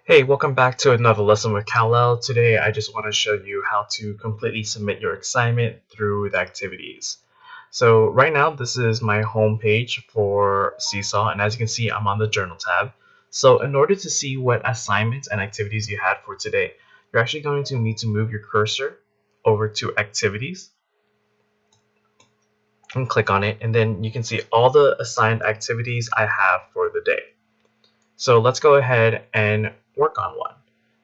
Hey, welcome back to another lesson with Kal-El. Today I just want to show you how to completely submit your assignment through the activities. So right now this is my home page for Seesaw, and as you can see I'm on the journal tab. So in order to see what assignments and activities you had for today, you're actually going to need to move your cursor over to activities and click on it, and then you can see all the assigned activities I have for the day. So let's go ahead and work on one.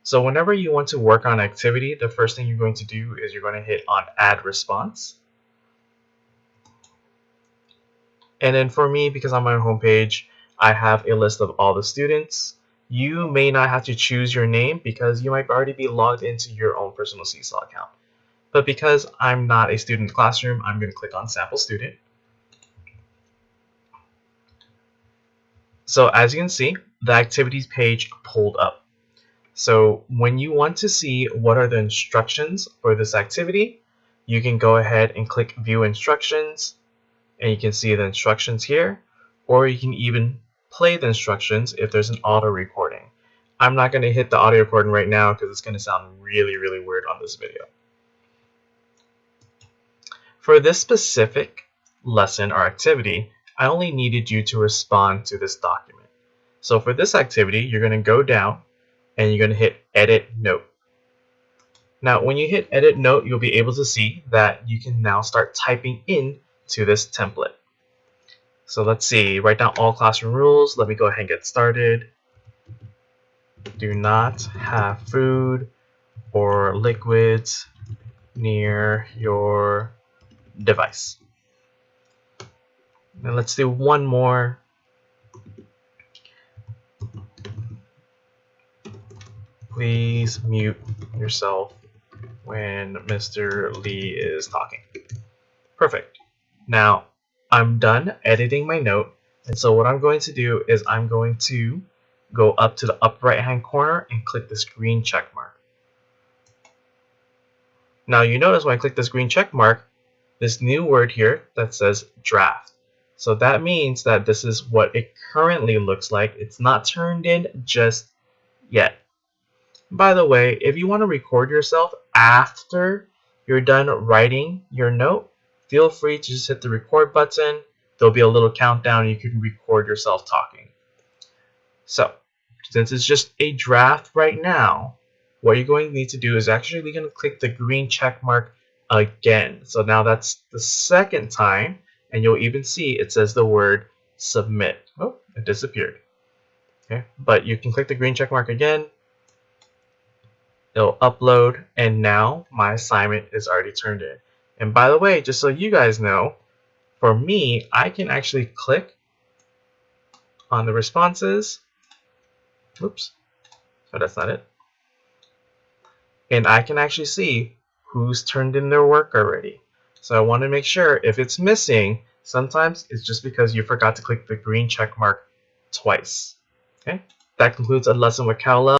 So whenever you want to work on activity, the first thing you're going to do is you're going to hit on add response. And then for me, because I'm on my home page, I have a list of all the students. You may not have to choose your name because you might already be logged into your own personal Seesaw account. But because I'm not a student in the classroom, I'm going to click on sample student. So as you can see, the activities page pulled up. So when you want to see what are the instructions for this activity, you can go ahead and click view instructions, and you can see the instructions here, or you can even play the instructions if there's an auto recording. I'm not going to hit the audio recording right now because it's going to sound really weird on this video. For this specific lesson or activity, I only needed you to respond to this document. So for this activity, you're going to go down and you're going to hit edit note. Now when you hit edit note, you'll be able to see that you can now start typing in to this template. So let's see, write down all classroom rules. Let me go ahead and get started. Do not have food or liquids near your device. Now let's do one more. Please mute yourself when Mr. Lee is talking. Perfect. Now I'm done editing my note, and so what I'm going to do is I'm going to go up to the upper right hand corner and click this green check mark. Now you notice when I click this green check mark, this new word here that says draft. So that means that this is what it currently looks like. It's not turned in just yet. By the way, if you want to record yourself after you're done writing your note, feel free to just hit the record button. There'll be a little countdown. You can record yourself talking. So, since it's just a draft right now, what you're going to need to do is actually going to click the green check mark again. So now that's the second time, and you'll even see it says the word submit. Oh, it disappeared. Okay, but you can click the green check mark again. It'll upload, and now my assignment is already turned in. And by the way, just so you guys know, for me, I can actually click on the responses. Oops, so that's not it. And I can actually see who's turned in their work already. So I want to make sure if it's missing, sometimes it's just because you forgot to click the green check mark twice. Okay, that concludes a lesson with Kal-El.